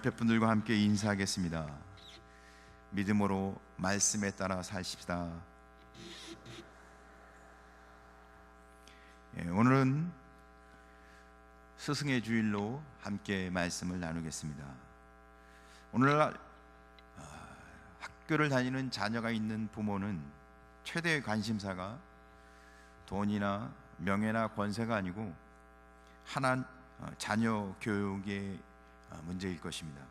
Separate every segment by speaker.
Speaker 1: 옆에 분들과 함께 인사하겠습니다. 믿음으로 말씀에 따라 사십시다. 오늘은 스승의 주일로 함께 말씀을 나누겠습니다. 오늘날 학교를 다니는 자녀가 있는 부모는 최대의 관심사가 돈이나 명예나 권세가 아니고 자녀 교육의 문제일 것입니다.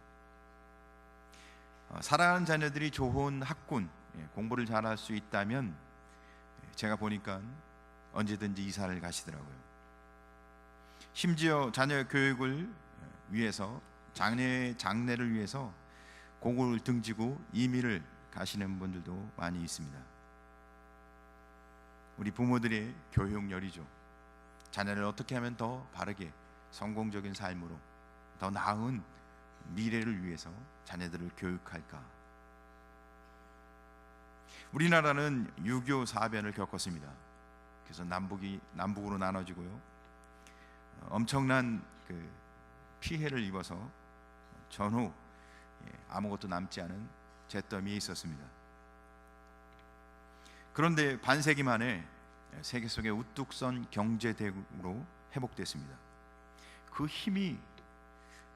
Speaker 1: 사랑하는 자녀들이 좋은 학군, 공부를 잘할 수 있다면 제가 보니까 언제든지 이사를 가시더라고요. 심지어 자녀 교육을 위해서 장래를 위해서 고국을 등지고 이민을 가시는 분들도 많이 있습니다. 우리 부모들의 교육열이죠. 자녀를 어떻게 하면 더 바르게 성공적인 삶으로 더 나은 미래를 위해서 자녀들을 교육할까? 우리나라는 유교 사변을 겪었습니다. 그래서 남북으로 나눠지고요. 엄청난 피해를 입어서 전후 아무것도 남지 않은 잿더미에 있었습니다. 그런데 반세기 만에 세계 속의 우뚝 선 경제 대국으로 회복됐습니다. 그 힘이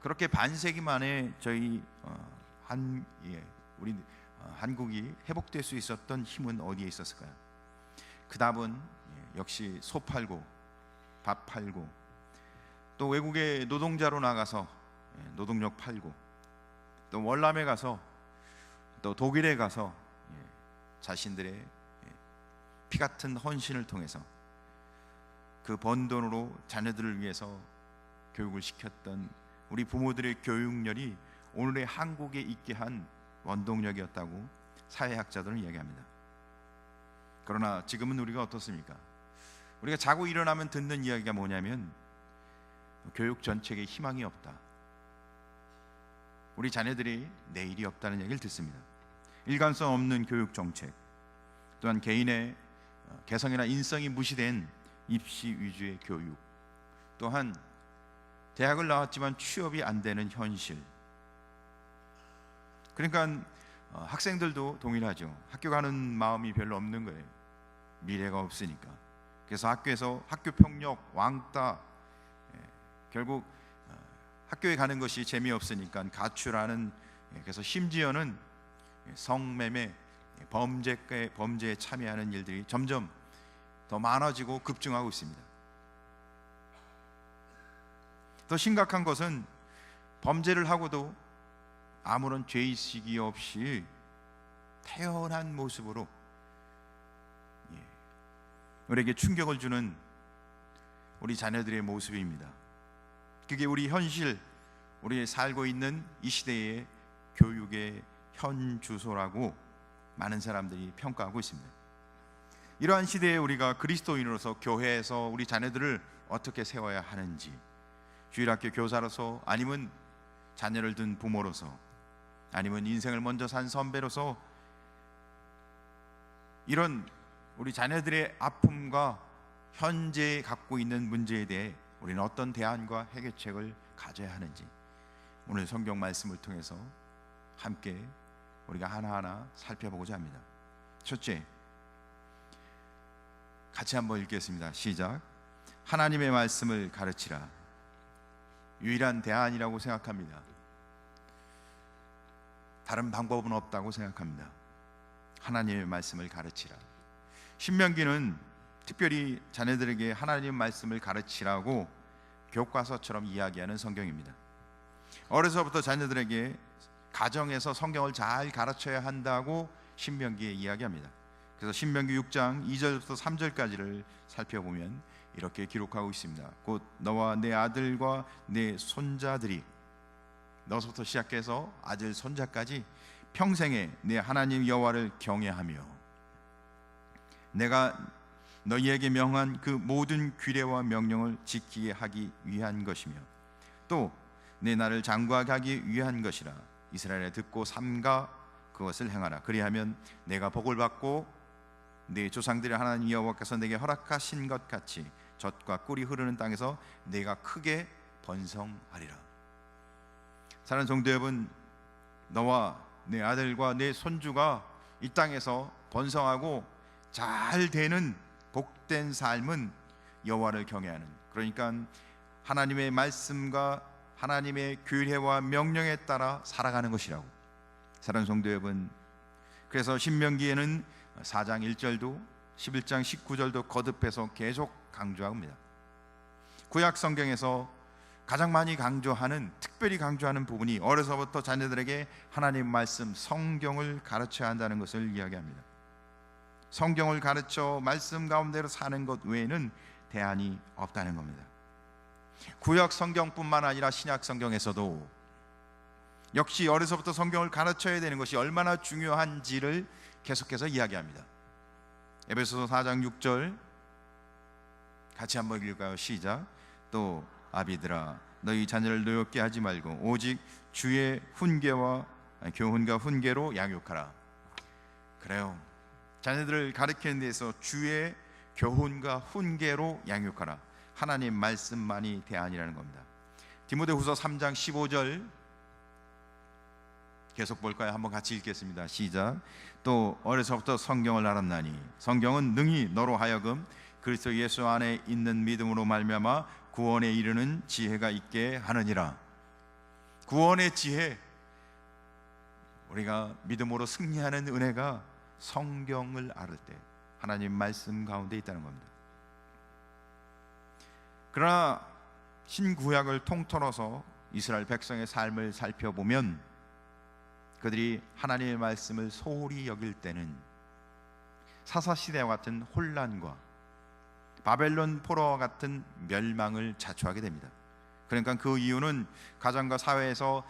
Speaker 1: 그렇게 반세기 만에 우리 한국이 회복될 수 있었던 힘은 어디에 있었을까요? 그 답은 역시 소 팔고 밥 팔고 또 외국에 노동자로 나가서 노동력 팔고 또 월남에 가서 또 독일에 가서 자신들의 피 같은 헌신을 통해서 그 번 돈으로 자녀들을 위해서 교육을 시켰던 우리 부모들의 교육열이 오늘의 한국에 있게 한 원동력이었다고 사회학자들은 이야기합니다. 그러나 지금은 우리가 어떻습니까? 우리가 자고 일어나면 듣는 이야기가 뭐냐면 교육 정책에 희망이 없다. 우리 자녀들이 내일이 없다는 얘기를 듣습니다. 일관성 없는 교육 정책, 또한 개인의 개성이나 인성이 무시된 입시 위주의 교육, 또한 대학을 나왔지만 취업이 안 되는 현실. 그러니까 학생들도 동일하죠. 학교 가는 마음이 별로 없는 거예요. 미래가 없으니까. 그래서 학교에서 학교 폭력, 왕따, 결국 학교에 가는 것이 재미없으니까 가출하는, 그래서 심지어는 성매매, 범죄에 참여하는 일들이 점점 더 많아지고 급증하고 있습니다. 더 심각한 것은 범죄를 하고도 아무런 죄의식이 없이 태연한 모습으로 우리에게 충격을 주는 우리 자녀들의 모습입니다. 그게 우리 현실, 우리 살고 있는 이 시대의 교육의 현 주소라고 많은 사람들이 평가하고 있습니다. 이러한 시대에 우리가 그리스도인으로서 교회에서 우리 자녀들을 어떻게 세워야 하는지, 주일학교 교사로서, 아니면 자녀를 둔 부모로서, 아니면 인생을 먼저 산 선배로서 이런 우리 자녀들의 아픔과 현재 갖고 있는 문제에 대해 우리는 어떤 대안과 해결책을 가져야 하는지 오늘 성경 말씀을 통해서 함께 우리가 하나하나 살펴보고자 합니다. 첫째, 같이 한번 읽겠습니다. 시작. 하나님의 말씀을 가르치라. 유일한 대안이라고 생각합니다. 다른 방법은 없다고 생각합니다. 하나님의 말씀을 가르치라. 신명기는 특별히 자녀들에게 하나님의 말씀을 가르치라고 교과서처럼 이야기하는 성경입니다. 어려서부터 자녀들에게 가정에서 성경을 잘 가르쳐야 한다고 신명기에 이야기합니다. 그래서 신명기 6장 2절부터 3절까지를 살펴보면 이렇게 기록하고 있습니다. 곧 너와 내 아들과 내 손자들이, 너서부터 시작해서 아들 손자까지 평생에 내 하나님 여호와를 경외하며 내가 너희에게 명한 그 모든 규례와 명령을 지키게 하기 위한 것이며 또 내 나를 장구하게 하기 위한 것이라. 이스라엘에 듣고 삼가 그것을 행하라. 그리하면 내가 복을 받고 네 조상들의 하나님 여호와께서 내게 허락하신 것 같이 젖과 꿀이 흐르는 땅에서 내가 크게 번성하리라. 사랑하는 성도 여러분, 너와 내 아들과 내 손주가 이 땅에서 번성하고 잘 되는 복된 삶은 여호와를 경외하는, 그러니까 하나님의 말씀과 하나님의 규례와 명령에 따라 살아가는 것이라고. 사랑하는 성도 여러분, 그래서 신명기에는 4장 1절도 11장 19절도 거듭해서 계속 강조합니다. 구약 성경에서 가장 많이 강조하는, 특별히 강조하는 부분이 어려서부터 자녀들에게 하나님 말씀, 성경을 가르쳐야 한다는 것을 이야기합니다. 성경을 가르쳐 말씀 가운데로 사는 것 외에는 대안이 없다는 겁니다. 구약 성경뿐만 아니라 신약 성경에서도 역시 어려서부터 성경을 가르쳐야 되는 것이 얼마나 중요한지를 계속해서 이야기합니다. 에베소서 4장 6절 같이 한번 읽을까요? 시작. 또 아비들아, 너희 자녀를 노엽게 하지 말고 오직 주의 교훈과 훈계로 양육하라. 그래요, 자녀들을 가르치는 데서 주의 교훈과 훈계로 양육하라. 하나님 말씀만이 대안이라는 겁니다. 디모데후서 3장 15절 계속 볼까요? 한번 같이 읽겠습니다. 시작. 또 어려서부터 성경을 알았나니 성경은 능히 너로 하여금 그리스도 예수 안에 있는 믿음으로 말미암아 구원에 이르는 지혜가 있게 하느니라. 구원의 지혜, 우리가 믿음으로 승리하는 은혜가 성경을 알을 때 하나님 말씀 가운데 있다는 겁니다. 그러나 신구약을 통틀어서 이스라엘 백성의 삶을 살펴보면 그들이 하나님의 말씀을 소홀히 여길 때는 사사시대와 같은 혼란과 바벨론 포로와 같은 멸망을 자초하게 됩니다. 그러니까 그 이유는 가정과 사회에서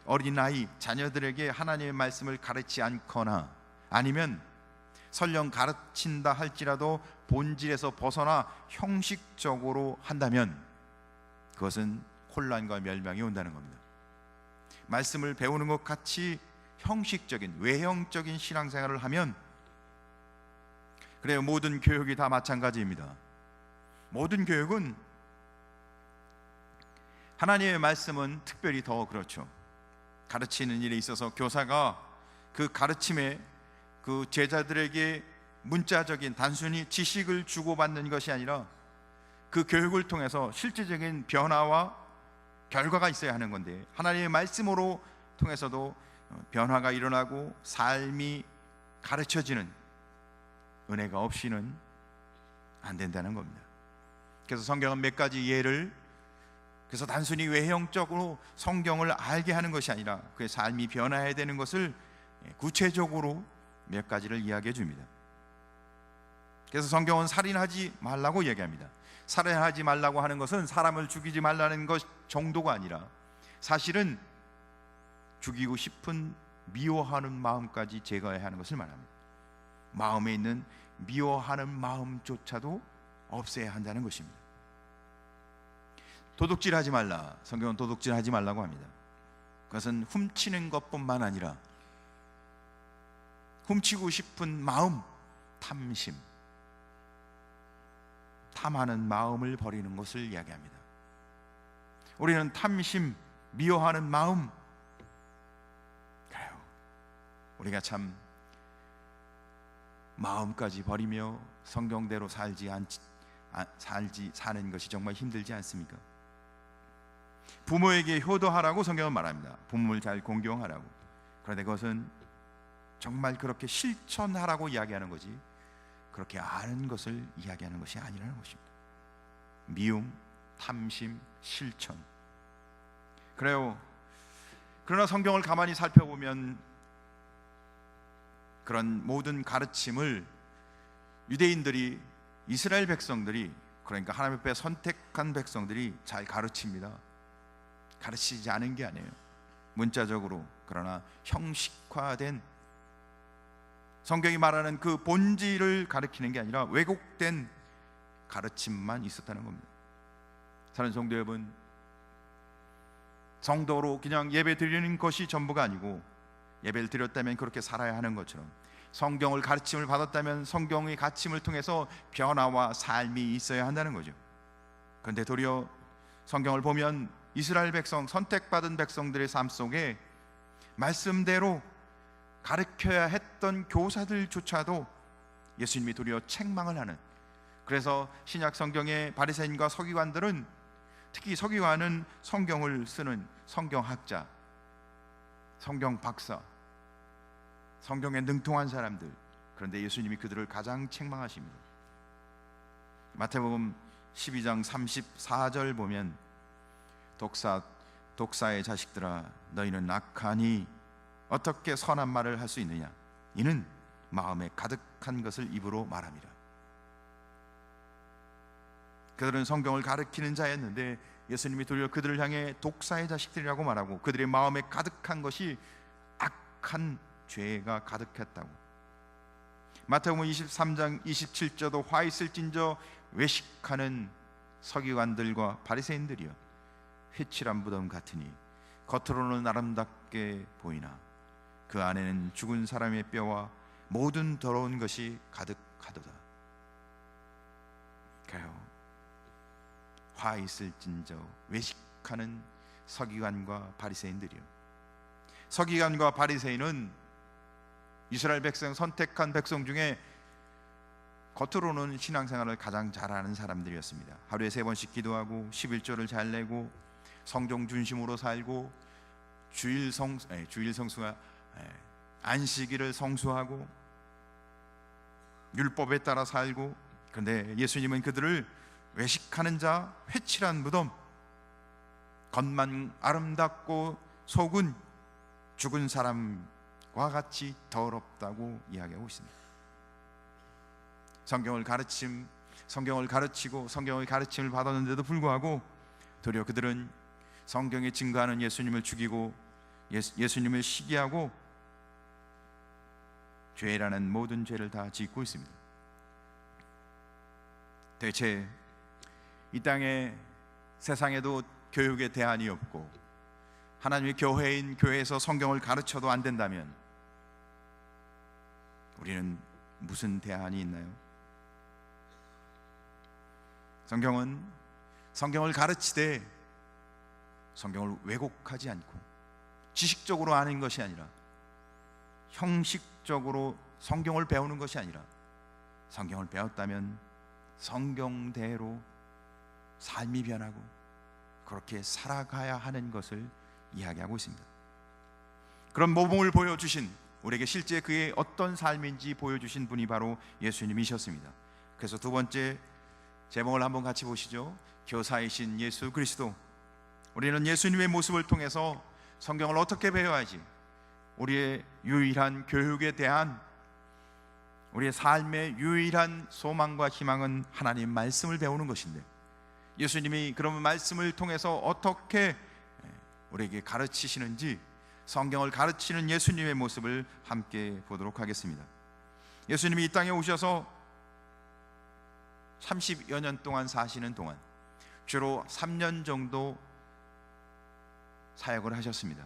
Speaker 1: 어린아이, 자녀들에게 하나님의 말씀을 가르치지 않거나 아니면 설령 가르친다 할지라도 본질에서 벗어나 형식적으로 한다면 그것은 혼란과 멸망이 온다는 겁니다. 말씀을 배우는 것 같이 형식적인, 외형적인 신앙생활을 하면, 그래요, 모든 교육이 다 마찬가지입니다. 모든 교육은, 하나님의 말씀은 특별히 더 그렇죠. 가르치는 일에 있어서 교사가 그 가르침에 그 제자들에게 문자적인 단순히 지식을 주고받는 것이 아니라 그 교육을 통해서 실질적인 변화와 결과가 있어야 하는 건데, 하나님의 말씀으로 통해서도 변화가 일어나고 삶이 가르쳐지는 은혜가 없이는 안 된다는 겁니다. 그래서 성경은 몇 가지 예를, 그래서 단순히 외형적으로 성경을 알게 하는 것이 아니라 그의 삶이 변화해야 되는 것을 구체적으로 몇 가지를 이야기해 줍니다. 그래서 성경은 살인하지 말라고 얘기합니다. 살인하지 말라고 하는 것은 사람을 죽이지 말라는 것 정도가 아니라 사실은 죽이고 싶은 미워하는 마음까지 제거해야 하는 것을 말합니다. 마음에 있는 미워하는 마음조차도 없애야 한다는 것입니다. 도둑질하지 말라, 성경은 도둑질하지 말라고 합니다. 그것은 훔치는 것뿐만 아니라 훔치고 싶은 마음, 탐심, 탐하는 마음을 버리는 것을 이야기합니다. 우리는 탐심, 미워하는 마음, 그래요, 우리가 참 마음까지 버리며 성경대로 사는 것이 정말 힘들지 않습니까? 부모에게 효도하라고 성경은 말합니다. 부모를 잘 공경하라고. 그런데 그것은 정말 그렇게 실천하라고 이야기하는 거지 그렇게 아는 것을 이야기하는 것이 아니라는 것입니다. 미움, 탐심, 실천. 그래요. 그러나 성경을 가만히 살펴보면 그런 모든 가르침을 유대인들이, 이스라엘 백성들이, 그러니까 하나님 앞에 선택한 백성들이 잘 가르칩니다. 가르치지 않은 게 아니에요. 문자적으로, 그러나 형식화된, 성경이 말하는 그 본질을 가르치는 게 아니라 왜곡된 가르침만 있었다는 겁니다. 사랑하는 성도 여러분, 성도로 그냥 예배 드리는 것이 전부가 아니고, 예배를 드렸다면 그렇게 살아야 하는 것처럼 성경을 가르침을 받았다면 성경의 가르침을 통해서 변화와 삶이 있어야 한다는 거죠. 그런데 도리어 성경을 보면 이스라엘 백성, 선택받은 백성들의 삶 속에 말씀대로 가르쳐야 했던 교사들조차도 예수님이 도리어 책망을 하는, 그래서 신약 성경의 바리새인과 서기관들은, 특히 서기관은 성경을 쓰는 성경학자, 성경 박사, 성경에 능통한 사람들, 그런데 예수님이 그들을 가장 책망하십니다. 마태복음 12장 34절 보면 독사의 자식들아, 너희는 악하니 어떻게 선한 말을 할 수 있느냐? 이는 마음에 가득한 것을 입으로 말함이라. 그들은 성경을 가르치는 자였는데 예수님이 도리어 그들을 향해 독사의 자식들이라고 말하고, 그들의 마음에 가득한 것이 악한 죄가 가득했다고. 마태복음 23장 27절도 화 있을진저 외식하는 서기관들과 바리새인들이여, 회칠한 무덤 같으니 겉으로는 아름답게 보이나 그 안에는 죽은 사람의 뼈와 모든 더러운 것이 가득하도다. 그래요, 화 있을진저 외식하는 서기관과 바리새인들이요. 서기관과 바리새인은 이스라엘 백성, 선택한 백성 중에 겉으로는 신앙생활을 가장 잘하는 사람들이었습니다. 하루에 3번씩 기도하고 11조를 잘 내고 성경 중심으로 살고 주일 성수가 안식일을 성수하고 율법에 따라 살고. 그런데 예수님은 그들을 외식하는 자, 회칠한 무덤, 겉만 아름답고 속은 죽은 사람과 같이 더럽다고 이야기하고 있습니다. 성경을 가르치고 성경의 가르침을 받았는데도 불구하고 도리어 그들은 성경에 증거하는 예수님을 죽이고 예수님을 시기하고 죄라는 모든 죄를 다 짓고 있습니다. 대체 이 땅에, 세상에도 교육의 대안이 없고 하나님의 교회인 교회에서 성경을 가르쳐도 안 된다면 우리는 무슨 대안이 있나요? 성경을 가르치되 성경을 왜곡하지 않고 지식적으로 아는 것이 아니라, 형식적으로 성경을 배우는 것이 아니라, 성경을 배웠다면 성경대로 삶이 변하고 그렇게 살아가야 하는 것을 이야기하고 있습니다. 그런 모범을 보여주신, 우리에게 실제 그의 어떤 삶인지 보여주신 분이 바로 예수님이셨습니다. 그래서 두 번째 제목을 한번 같이 보시죠. 교사이신 예수 그리스도. 우리는 예수님의 모습을 통해서 성경을 어떻게 배워야지, 우리의 유일한 교육에 대한, 우리의 삶의 유일한 소망과 희망은 하나님 말씀을 배우는 것인데, 예수님이 그런 말씀을 통해서 어떻게 우리에게 가르치시는지, 성경을 가르치는 예수님의 모습을 함께 보도록 하겠습니다. 예수님이 이 땅에 오셔서 30여 년 동안 사시는 동안 주로 3년 정도 사역을 하셨습니다.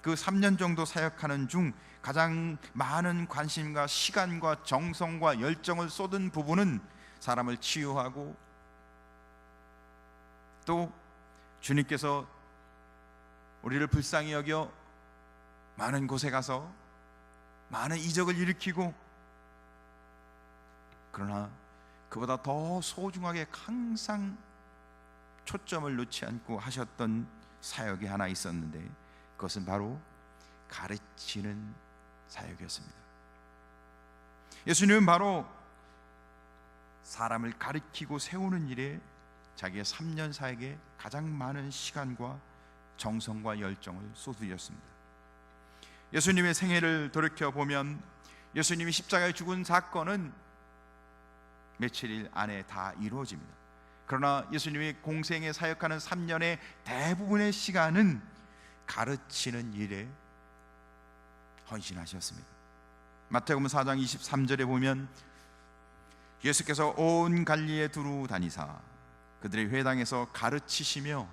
Speaker 1: 그 3년 정도 사역하는 중 가장 많은 관심과 시간과 정성과 열정을 쏟은 부분은 사람을 치유하고, 또 주님께서 우리를 불쌍히 여겨 많은 곳에 가서 많은 이적을 일으키고, 그러나 그보다 더 소중하게 항상 초점을 놓지 않고 하셨던 사역이 하나 있었는데, 그것은 바로 가르치는 사역이었습니다. 예수님은 바로 사람을 가르치고 세우는 일에 자기의 3년 사역에 가장 많은 시간과 정성과 열정을 쏟으셨습니다. 예수님의 생애를 돌이켜보면 예수님이 십자가에 죽은 사건은 며칠 안에 다 이루어집니다. 그러나 예수님이 공생에 사역하는 3년의 대부분의 시간은 가르치는 일에 헌신하셨습니다. 마태복음 4장 23절에 보면 예수께서 온 갈릴리에 두루 다니사 그들의 회당에서 가르치시며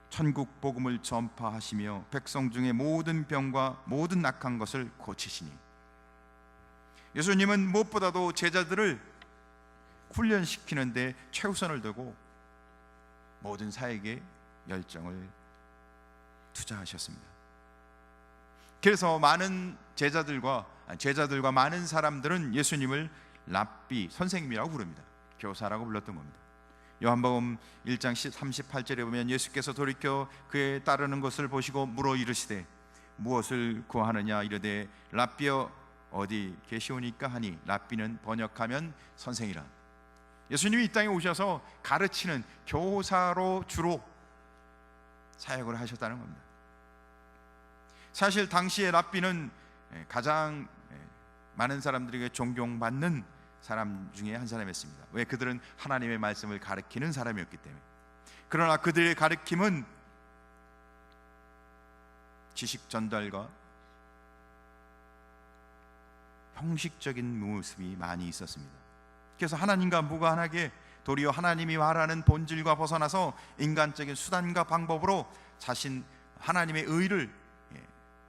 Speaker 1: 천국 복음을 전파하시며 백성 중에 모든 병과 모든 악한 것을 고치시니. 예수님은 무엇보다도 제자들을 훈련시키는데 최우선을 두고 모든 사역에 열정을 투자하셨습니다. 그래서 많은 제자들과 많은 사람들은 예수님을 랍비, 선생님이라고 부릅니다. 교사라고 불렀던 겁니다. 요한복음 1장 38절에 보면 예수께서 돌이켜 그의 따르는 것을 보시고 물어 이르시되 무엇을 구하느냐 이르되 랍비여 어디 계시오니까 하니, 랍비는 번역하면 선생이라. 예수님이 이 땅에 오셔서 가르치는 교사로 주로 사역을 하셨다는 겁니다. 사실 당시의 랍비는 가장 많은 사람들에게 존경받는 사람 중에 한 사람이었습니다. 왜? 그들은 하나님의 말씀을 가르치는 사람이었기 때문에. 그러나 그들의 가르침은 지식 전달과 형식적인 모습이 많이 있었습니다. 그래서 하나님과 무관하게 도리어 하나님이 말하는 본질과 벗어나서 인간적인 수단과 방법으로 하나님의 의를,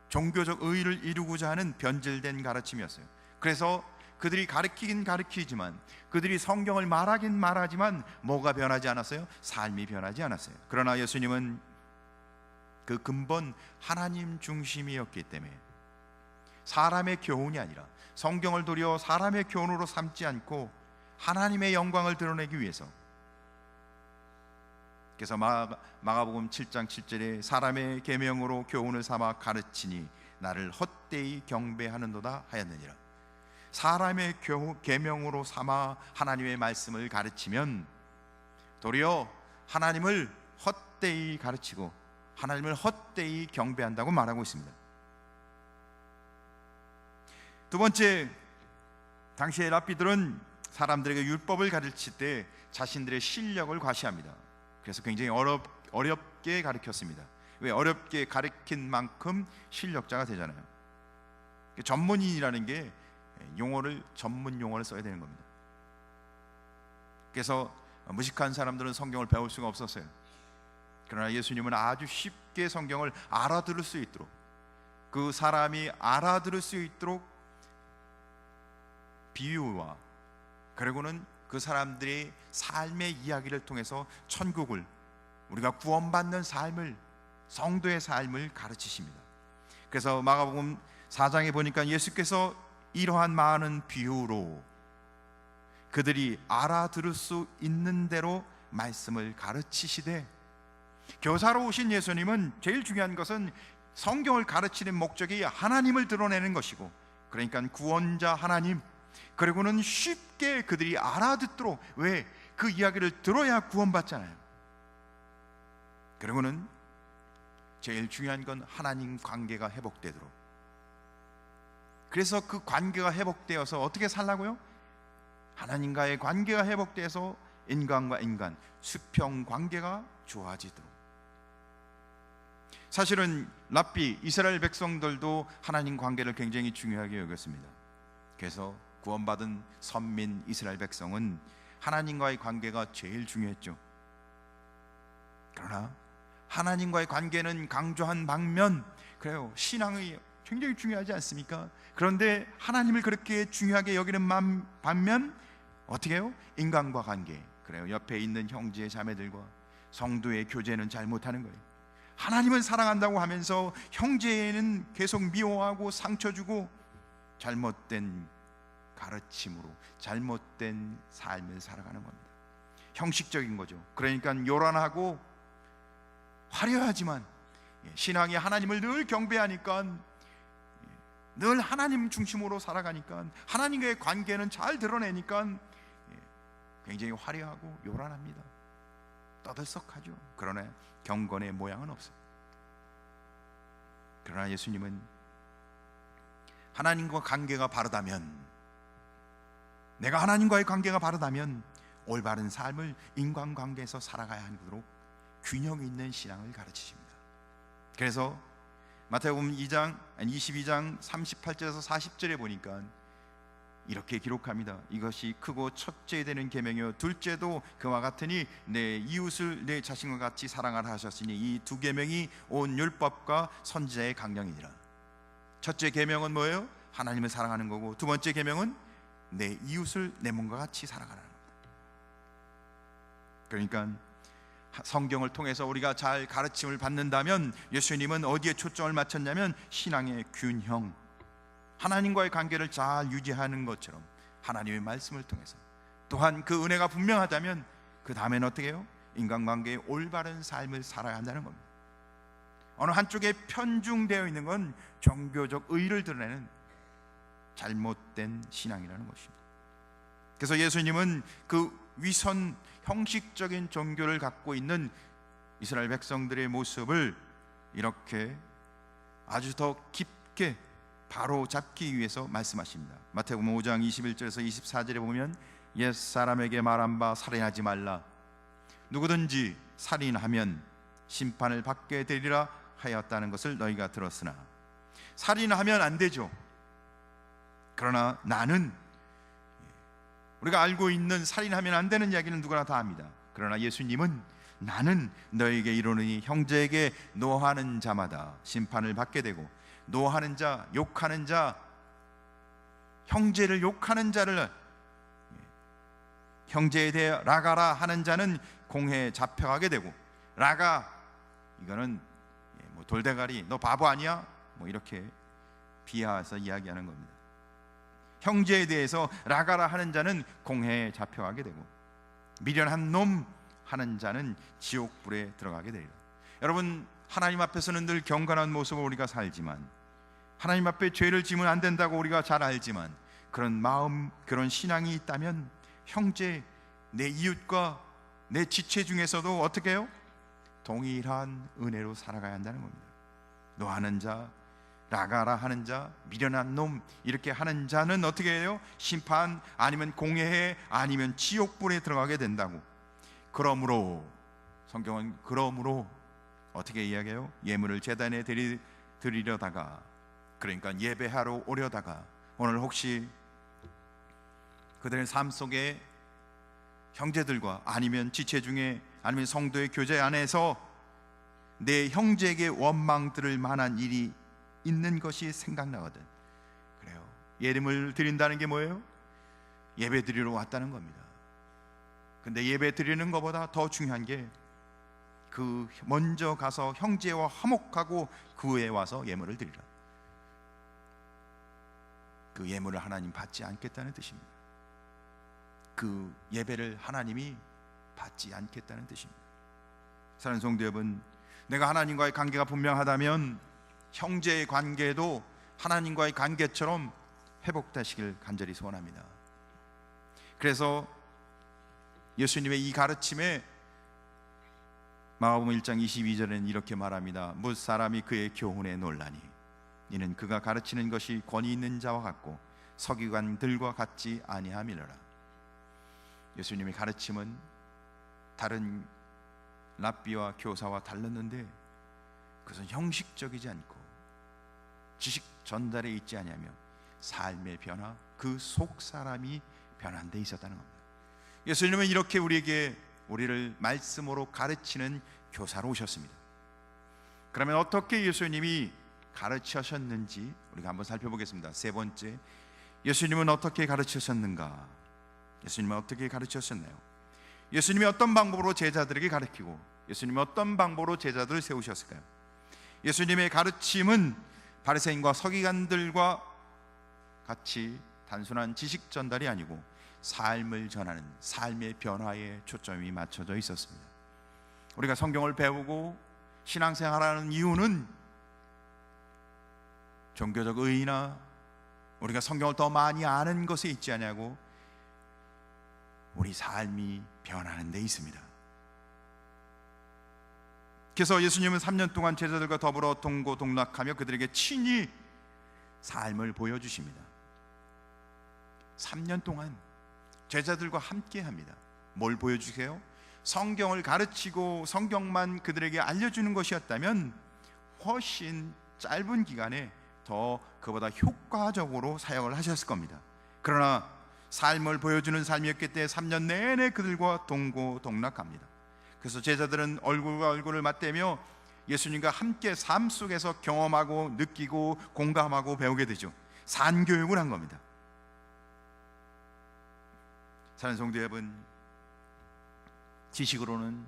Speaker 1: 종교적 의를 이루고자 하는 변질된 가르침이었어요. 그래서 그들이 가르치긴 가르치지만, 그들이 성경을 말하긴 말하지만 뭐가 변하지 않았어요? 삶이 변하지 않았어요. 그러나 예수님은 그 근본 하나님 중심이었기 때문에 사람의 교훈이 아니라, 성경을 도리어 사람의 교훈으로 삼지 않고 하나님의 영광을 드러내기 위해서, 그래서 마가복음 7장 7절에 사람의 계명으로 교훈을 삼아 가르치니 나를 헛되이 경배하는도다 하였느니라. 사람의 계명으로 삼아 하나님의 말씀을 가르치면 도리어 하나님을 헛되이 가르치고 하나님을 헛되이 경배한다고 말하고 있습니다. 두 번째, 당시의 랍비들은 사람들에게 율법을 가르칠 때 자신들의 실력을 과시합니다. 그래서 굉장히 어렵게 가르쳤습니다. 왜? 어렵게 가르친 만큼 실력자가 되잖아요. 전문인이라는 게 전문 용어를 써야 되는 겁니다. 그래서 무식한 사람들은 성경을 배울 수가 없었어요. 그러나 예수님은 아주 쉽게 성경을 알아들을 수 있도록, 그 사람이 알아들을 수 있도록 비유와, 그리고는 그 사람들의 삶의 이야기를 통해서 천국을, 우리가 구원받는 삶을, 성도의 삶을 가르치십니다. 그래서 마가복음 4장에 보니까 예수께서 이러한 많은 비유로 그들이 알아들을 수 있는 대로 말씀을 가르치시되, 교사로 오신 예수님은 제일 중요한 것은 성경을 가르치는 목적이 하나님을 드러내는 것이고, 그러니까 구원자 하나님, 그리고는 쉽게 그들이 알아듣도록, 왜? 그 이야기를 들어야 구원받잖아요. 그리고는 제일 중요한 건 하나님 관계가 회복되도록. 그래서 그 관계가 회복되어서 어떻게 살라고요? 하나님과의 관계가 회복돼서 인간과 인간, 수평 관계가 좋아지도록. 사실은 랍비, 이스라엘 백성들도 하나님 관계를 굉장히 중요하게 여겼습니다. 그래서 구원받은 선민 이스라엘 백성은 하나님과의 관계가 제일 중요했죠. 그러나 하나님과의 관계는 강조한 반면, 그래요, 신앙이 굉장히 중요하지 않습니까? 그런데 하나님을 그렇게 중요하게 여기는 반면 어떻게 해요? 인간과 관계, 그래요, 옆에 있는 형제 자매들과 성도의 교제는 잘 못하는 거예요. 하나님은 사랑한다고 하면서 형제는 계속 미워하고 상처 주고 잘못된 가르침으로 잘못된 삶을 살아가는 겁니다. 형식적인 거죠. 그러니까 요란하고 화려하지만 신앙이 하나님을 늘 경배하니까, 늘 하나님 중심으로 살아가니까, 하나님과의 관계는 잘 드러내니까 굉장히 화려하고 요란합니다. 떠들썩하죠. 그러나 경건의 모양은 없어요. 그러나 예수님은 하나님과 관계가 바르다면, 내가 하나님과의 관계가 바르다면 올바른 삶을 인간관계에서 살아가야 하도록 균형 있는 신앙을 가르치십니다. 그래서 마태복음 22장 38절에서 40절에 보니까 이렇게 기록합니다. 이것이 크고 첫째 되는 계명이요 둘째도 그와 같으니 내 이웃을 내 자신과 같이 사랑하라 하셨으니 이 두 계명이 온 율법과 선지자의 강령이니라. 첫째 계명은 뭐예요? 하나님을 사랑하는 거고, 두 번째 계명은 내 이웃을 내 몸과 같이 사랑하라는 겁니다. 그러니까 성경을 통해서 우리가 잘 가르침을 받는다면 예수님은 어디에 초점을 맞췄냐면 신앙의 균형, 하나님과의 관계를 잘 유지하는 것처럼 하나님의 말씀을 통해서, 또한 그 은혜가 분명하다면 그 다음에는 어떻게 해요? 인간관계의 올바른 삶을 살아야 한다는 겁니다. 어느 한쪽에 편중되어 있는 건 종교적 의의를 드러내는 잘못된 신앙이라는 것입니다. 그래서 예수님은 그 위선 형식적인 종교를 갖고 있는 이스라엘 백성들의 모습을 이렇게 아주 더 깊게 바로 잡기 위해서 말씀하십니다. 마태복음 5장 21절에서 24절에 보면 옛 사람에게 말한 바 살인하지 말라, 누구든지 살인하면 심판을 받게 되리라 하였다는 것을 너희가 들었으나. 살인하면 안 되죠. 그러나 나는, 우리가 알고 있는 살인하면 안 되는 이야기는 누구나 다 압니다. 그러나 예수님은 나는 너에게 이르노니 형제에게 노하는 자마다 심판을 받게 되고, 노하는 자, 욕하는 자, 형제를 욕하는 자를, 형제에 대해 라가라 하는 자는 공회에 잡혀가게 되고, 라가 이거는 뭐 돌대가리, 너 바보 아니야? 뭐 이렇게 비하해서 이야기하는 겁니다. 형제에 대해서 라가라 하는 자는 공회에 잡혀가게 되고, 미련한 놈 하는 자는 지옥불에 들어가게 되리라. 여러분, 하나님 앞에서는 늘 경건한 모습으로 우리가 살지만, 하나님 앞에 죄를 지으면 안 된다고 우리가 잘 알지만, 그런 마음, 그런 신앙이 있다면 형제, 내 이웃과 내 지체 중에서도 어떻게 해요? 동일한 은혜로 살아가야 한다는 겁니다. 노하는 자, 라가라 하는 자, 미련한 놈 이렇게 하는 자는 어떻게 해요? 심판, 아니면 공회에, 아니면 지옥불에 들어가게 된다고. 그러므로 성경은 그러므로 어떻게 이야기해요? 예물을 제단에 드리려다가, 그러니까 예배하러 오려다가, 오늘 혹시 그들의 삶 속에 형제들과 아니면 지체 중에, 아니면 성도의 교제 안에서 내 형제에게 원망 들을 만한 일이 있는 것이 생각나거든. 그래요. 예물을 드린다는 게 뭐예요? 예배 드리러 왔다는 겁니다. 근데 예배 드리는 것보다 더 중요한 게 그 먼저 가서 형제와 화목하고 그 후에 와서 예물을 드리라. 그 예물을 하나님 받지 않겠다는 뜻입니다. 그 예배를 하나님이 받지 않겠다는 뜻입니다. 사랑하는 성도 여러분, 내가 하나님과의 관계가 분명하다면 형제의 관계도 하나님과의 관계처럼 회복되시길 간절히 소원합니다. 그래서 예수님의 이 가르침에 마가복음 1장 22절에는 이렇게 말합니다. 뭇 사람이 그의 교훈에 놀라니 이는 그가 가르치는 것이 권위 있는 자와 같고 서기관들과 같지 아니함이라. 예수님의 가르침은 다른 랍비와 교사와 달랐는데 그것은 형식적이지 않고 지식 전달에 있지 않으며 삶의 변화, 그 속 사람이 변한 데 있었다는 겁니다. 예수님은 이렇게 우리를 말씀으로 가르치는 교사로 오셨습니다. 그러면 어떻게 예수님이 가르치셨는지 우리가 한번 살펴보겠습니다. 세 번째, 예수님은 어떻게 가르치셨는가? 예수님은 어떻게 가르치셨나요? 예수님이 어떤 방법으로 제자들에게 가르치고 예수님이 어떤 방법으로 제자들을 세우셨을까요? 예수님의 가르침은 바리새인과 서기관들과 같이 단순한 지식 전달이 아니고 삶을 전하는 삶의 변화에 초점이 맞춰져 있었습니다. 우리가 성경을 배우고 신앙생활하는 이유는 종교적 의의나 우리가 성경을 더 많이 아는 것에 있지 않냐고, 우리 삶이 변하는 데 있습니다. 그래서 예수님은 3년 동안 제자들과 더불어 동고동락하며 그들에게 친히 삶을 보여주십니다. 3년 동안 제자들과 함께 합니다. 뭘 보여주세요? 성경을 가르치고 성경만 그들에게 알려주는 것이었다면 훨씬 짧은 기간에 더 그보다 효과적으로 사역을 하셨을 겁니다. 그러나 삶을 보여주는 삶이었기 때문에 3년 내내 그들과 동고동락합니다. 그래서 제자들은 얼굴과 얼굴을 맞대며 예수님과 함께 삶 속에서 경험하고 느끼고 공감하고 배우게 되죠. 산교육을 한 겁니다. 사랑하는 성도 여러분, 지식으로는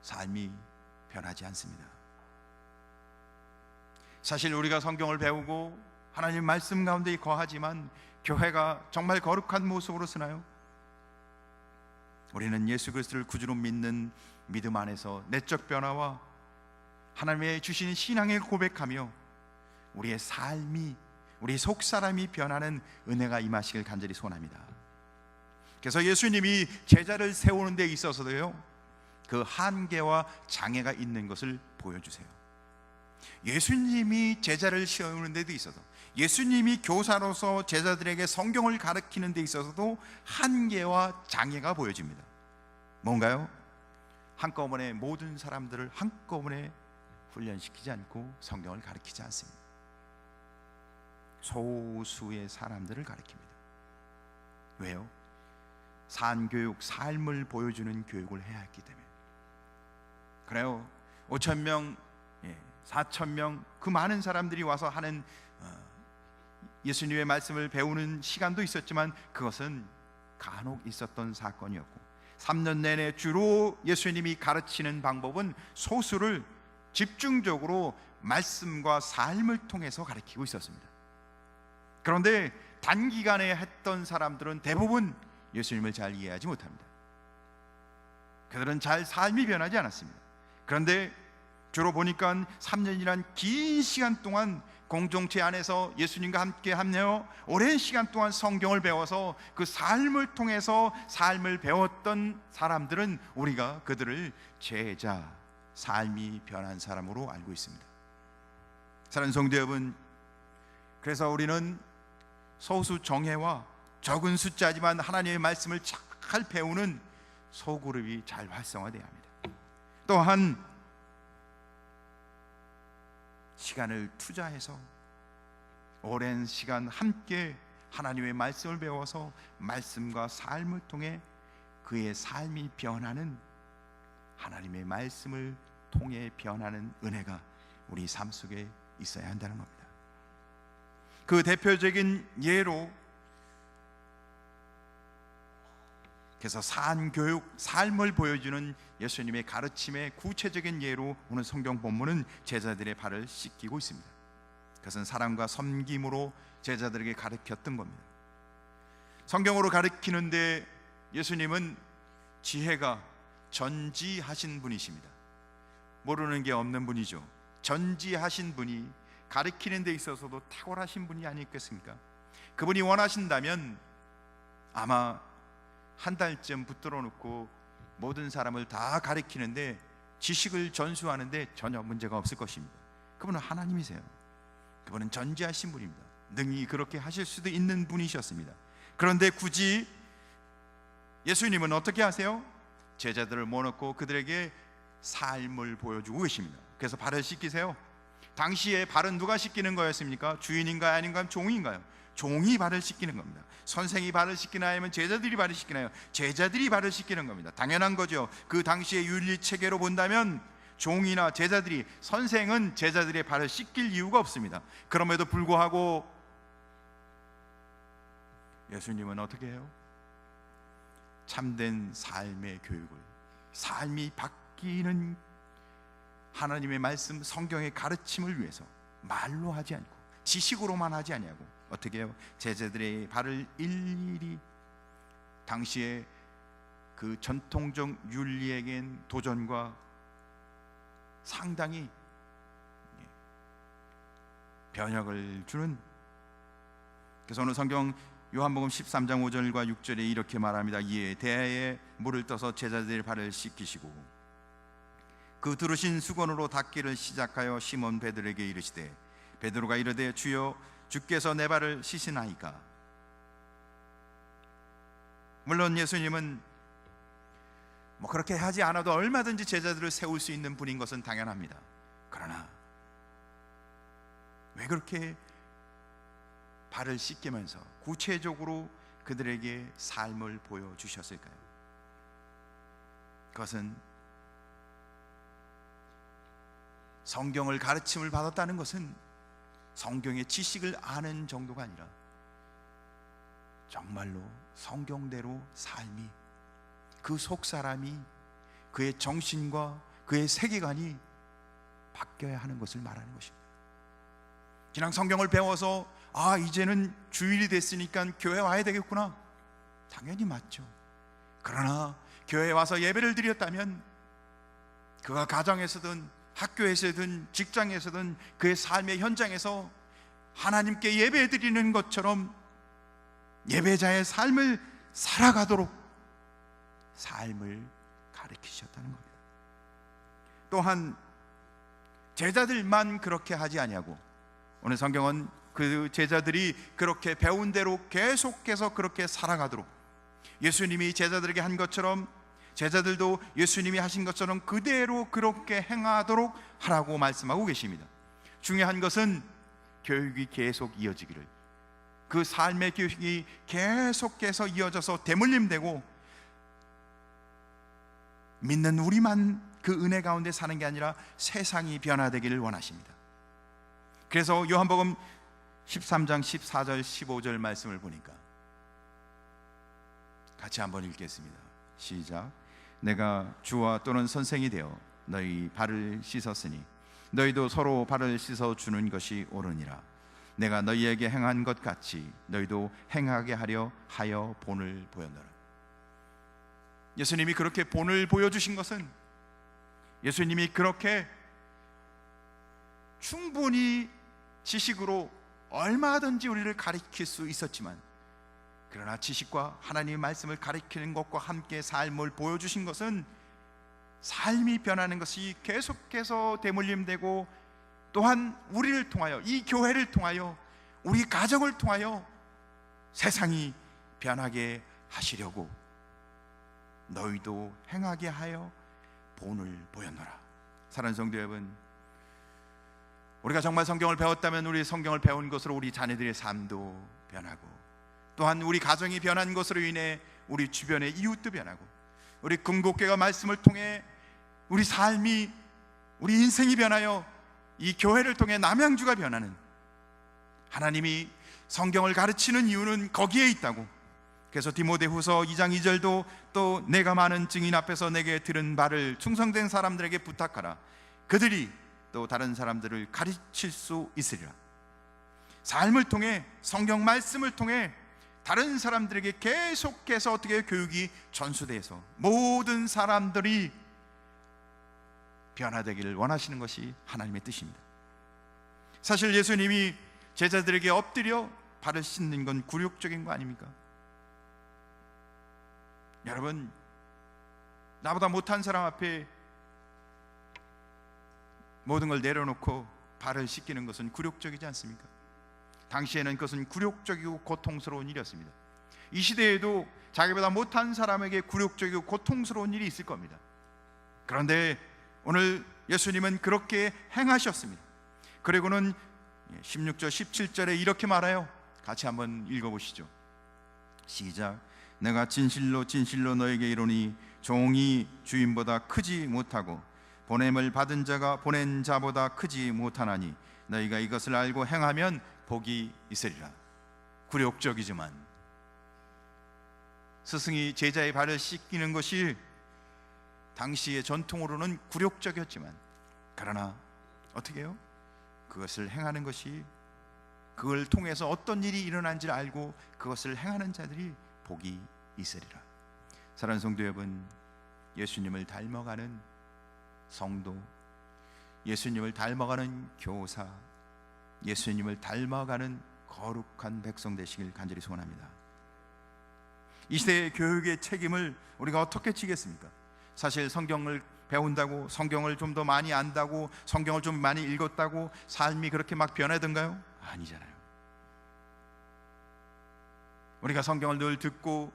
Speaker 1: 삶이 변하지 않습니다. 사실 우리가 성경을 배우고 하나님 말씀 가운데 거하지만 교회가 정말 거룩한 모습으로 서나요? 우리는 예수 그리스도를 구주로 믿는 믿음 안에서 내적 변화와 하나님의 주신 신앙을 고백하며 우리의 삶이, 우리 속사람이 변하는 은혜가 임하시길 간절히 소원합니다. 그래서 예수님이 제자를 세우는 데 있어서도요, 그 한계와 장애가 있는 것을 보여주세요. 예수님이 제자를 세우는 데도 있어서, 예수님이 교사로서 제자들에게 성경을 가르치는 데 있어서도 한계와 장애가 보여집니다. 뭔가요? 한꺼번에 모든 사람들을 한꺼번에 훈련시키지 않고 성경을 가르치지 않습니다. 소수의 사람들을 가르칩니다. 왜요? 산교육, 삶을 보여주는 교육을 해야 했기 때문에. 그래요. 5,000명, 4,000명, 그 많은 사람들이 와서 하는 예수님의 말씀을 배우는 시간도 있었지만 그것은 간혹 있었던 사건이었고, 3년 내내 주로 예수님이 가르치는 방법은 소수를 집중적으로 말씀과 삶을 통해서 가르치고 있었습니다. 그런데 단기간에 했던 사람들은 대부분 예수님을 잘 이해하지 못합니다. 그들은 잘 삶이 변하지 않았습니다. 그런데 주로 보니까 3년이란 긴 시간 동안 공동체 안에서 예수님과 함께 하며 오랜 시간 동안 성경을 배워서 그 삶을 통해서 삶을 배웠던 사람들은 우리가 그들을 제자, 삶이 변한 사람으로 알고 있습니다. 사랑하는 성도 여러분, 그래서 우리는 소수 정예와 적은 숫자지만 하나님의 말씀을 잘 배우는 소그룹이 잘 활성화되어야 합니다. 또한 시간을 투자해서 오랜 시간 함께 하나님의 말씀을 배워서 말씀과 삶을 통해 그의 삶이 변하는, 하나님의 말씀을 통해 변하는 은혜가 우리 삶 속에 있어야 한다는 겁니다. 그 대표적인 예로, 그래서 산교육, 삶을 보여주는 예수님의 가르침의 구체적인 예로 오늘 성경 본문은 제자들의 발을 씻기고 있습니다. 그것은 사랑과 섬김으로 제자들에게 가르쳤던 겁니다. 성경으로 가르치는데 예수님은 지혜가 전지하신 분이십니다. 모르는 게 없는 분이죠. 전지하신 분이 가르치는 데 있어서도 탁월하신 분이 아니겠습니까? 그분이 원하신다면 아마 한 달쯤 붙들어 놓고 모든 사람을 다 가르치는데, 지식을 전수하는데 전혀 문제가 없을 것입니다. 그분은 하나님이세요. 그분은 전지하신 분입니다. 능히 그렇게 하실 수도 있는 분이셨습니다. 그런데 굳이 예수님은 어떻게 하세요? 제자들을 모아놓고 그들에게 삶을 보여주고 계십니다. 그래서 발을 씻기세요. 당시에 발은 누가 씻기는 거였습니까? 주인인가요? 아닌가요? 종인가요? 종이 발을 씻기는 겁니다. 선생이 발을 씻기나요? 아니면 제자들이 발을 씻기나요? 제자들이 발을 씻기는 겁니다. 당연한 거죠. 그 당시의 윤리 체계로 본다면 종이나 제자들이, 선생은 제자들의 발을 씻길 이유가 없습니다. 그럼에도 불구하고 예수님은 어떻게 해요? 참된 삶의 교육을, 삶이 바뀌는 하나님의 말씀, 성경의 가르침을 위해서 말로 하지 않고 지식으로만 하지 아니하고 어떻게 해요? 제자들의 발을 일일이, 당시에 그 전통적 윤리에겐 도전과 상당히 변혁을 주는, 그래서 오늘 성경 요한복음 13장 5절과 6절에 이렇게 말합니다. 이에 대야에 물을 떠서 제자들의 발을 씻기시고 그 두르신 수건으로 닦기를 시작하여 시몬 베드로에게 이르시되 베드로가 이르되 주여 주께서 내 발을 씻으나이까. 물론 예수님은 그렇게 하지 않아도 얼마든지 제자들을 세울 수 있는 분인 것은 당연합니다. 그러나 왜 그렇게 발을 씻기면서 구체적으로 그들에게 삶을 보여주셨을까요? 그것은 성경을 가르침을 받았다는 것은 성경의 지식을 아는 정도가 아니라 정말로 성경대로 삶이, 그 속사람이 그의 정신과 그의 세계관이 바뀌어야 하는 것을 말하는 것입니다. 그냥 성경을 배워서 이제는 주일이 됐으니까 교회 와야 되겠구나, 당연히 맞죠. 그러나 교회에 와서 예배를 드렸다면 그가 가정에서든 학교에서든 직장에서든 그의 삶의 현장에서 하나님께 예배 드리는 것처럼 예배자의 삶을 살아가도록 삶을 가르치셨다는 겁니다. 또한 제자들만 그렇게 하지 아니하고, 오늘 성경은 그 제자들이 그렇게 배운 대로 계속해서 그렇게 살아가도록, 예수님이 제자들에게 한 것처럼 제자들도 예수님이 하신 것처럼 그대로 그렇게 행하도록 하라고 말씀하고 계십니다. 중요한 것은 교육이 계속 이어지기를, 그 삶의 교육이 계속해서 이어져서 대물림되고 믿는 우리만 그 은혜 가운데 사는 게 아니라 세상이 변화되기를 원하십니다. 그래서 요한복음 13장 14절 15절 말씀을 보니까 같이 한번 읽겠습니다. 시작. 내가 주와 또는 선생이 되어 너희 발을 씻었으니 너희도 서로 발을 씻어 주는 것이 옳으니라. 내가 너희에게 행한 것 같이 너희도 행하게 하려 하여 본을 보였노라. 예수님이 그렇게 본을 보여주신 것은, 예수님이 그렇게 충분히 지식으로 얼마든지 우리를 가르칠 수 있었지만, 그러나 지식과 하나님의 말씀을 가르치는 것과 함께 삶을 보여주신 것은 삶이 변하는 것이 계속해서 대물림되고, 또한 우리를 통하여, 이 교회를 통하여, 우리 가정을 통하여 세상이 변하게 하시려고 너희도 행하게 하여 본을 보였노라. 사랑하는 성도 여러분, 우리가 정말 성경을 배웠다면 우리 성경을 배운 것으로 우리 자녀들의 삶도 변하고, 또한 우리 가정이 변한 것으로 인해 우리 주변의 이웃도 변하고, 우리 금곡교회가 말씀을 통해 우리 삶이, 우리 인생이 변하여 이 교회를 통해 남양주가 변하는, 하나님이 성경을 가르치는 이유는 거기에 있다고. 그래서 디모데후서 2장 2절도 또 내가 많은 증인 앞에서 내게 들은 바를 충성된 사람들에게 부탁하라. 그들이 또 다른 사람들을 가르칠 수 있으리라. 삶을 통해, 성경 말씀을 통해 다른 사람들에게 계속해서 어떻게 교육이 전수돼서 모든 사람들이 변화되기를 원하시는 것이 하나님의 뜻입니다. 사실 예수님이 제자들에게 엎드려 발을 씻는 건 굴욕적인 거 아닙니까? 여러분, 나보다 못한 사람 앞에 모든 걸 내려놓고 발을 씻기는 것은 굴욕적이지 않습니까? 당시에는 그것은 굴욕적이고 고통스러운 일이었습니다. 이 시대에도 자기보다 못한 사람에게 굴욕적이고 고통스러운 일이 있을 겁니다. 그런데 오늘 예수님은 그렇게 행하셨습니다. 그리고는 16절 17절에 이렇게 말해요. 같이 한번 읽어보시죠. 시작. 내가 진실로 진실로 너에게 이르노니 종이 주인보다 크지 못하고 보냄을 받은 자가 보낸 자보다 크지 못하나니 너희가 이것을 알고 행하면 복이 있으리라. 굴욕적이지만, 스승이 제자의 발을 씻기는 것이 당시의 전통으로는 굴욕적이었지만, 그러나 어떻게 해요? 그것을 행하는 것이, 그걸 통해서 어떤 일이 일어난지를 알고 그것을 행하는 자들이 복이 있으리라. 사랑하는 성도 여러분, 예수님을 닮아가는 성도, 예수님을 닮아가는 교사, 예수님을 닮아가는 거룩한 백성 되시길 간절히 소원합니다. 이 시대의 교육의 책임을 우리가 어떻게 지겠습니까? 사실 성경을 배운다고, 성경을 좀 더 많이 안다고, 성경을 좀 많이 읽었다고 삶이 그렇게 막 변하던가요? 아니잖아요. 우리가 성경을 늘 듣고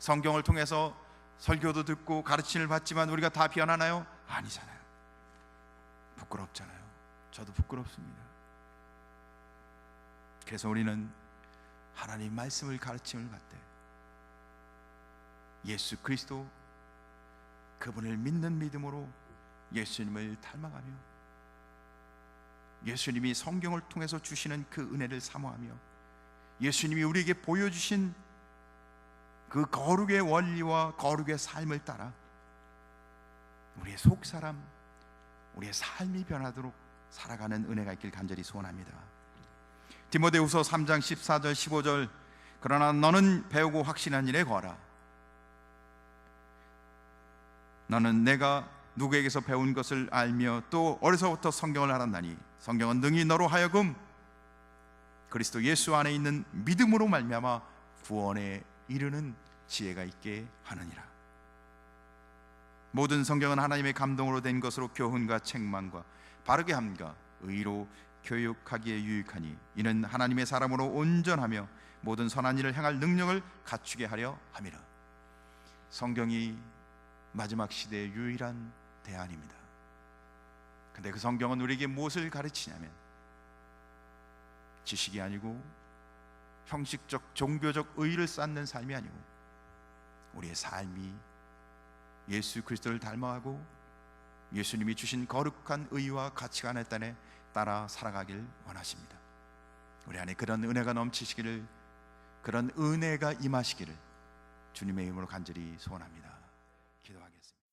Speaker 1: 성경을 통해서 설교도 듣고 가르침을 받지만 우리가 다 변하나요? 아니잖아요. 부끄럽잖아요. 저도 부끄럽습니다. 그래서 우리는 하나님 말씀을 가르침을 받되 예수 그리스도, 그분을 믿는 믿음으로 예수님을 닮아가며 예수님이 성경을 통해서 주시는 그 은혜를 사모하며 예수님이 우리에게 보여주신 그 거룩의 원리와 거룩의 삶을 따라 우리의 속사람, 우리의 삶이 변하도록 살아가는 은혜가 있길 간절히 소원합니다. 디모데후서 3장 14절 15절 그러나 너는 배우고 확신한 일에 거하라. 너는 내가 누구에게서 배운 것을 알며 또 어려서부터 성경을 알았나니 성경은 능히 너로 하여금 그리스도 예수 안에 있는 믿음으로 말미암아 구원에 이르는 지혜가 있게 하느니라. 모든 성경은 하나님의 감동으로 된 것으로 교훈과 책망과 바르게 함과 의로 교육하기에 유익하니 이는 하나님의 사람으로 온전하며 모든 선한 일을 행할 능력을 갖추게 하려 함이라. 성경이 마지막 시대의 유일한 대안입니다. 근데 그 성경은 우리에게 무엇을 가르치냐면 지식이 아니고 형식적 종교적 의의를 쌓는 삶이 아니고 우리의 삶이 예수 그리스도를 닮아가고 예수님이 주신 거룩한 의와 가치관에 따라 살아가길 원하십니다. 우리 안에 그런 은혜가 넘치시기를, 그런 은혜가 임하시기를 주님의 이름으로 간절히 소원합니다. 기도하겠습니다.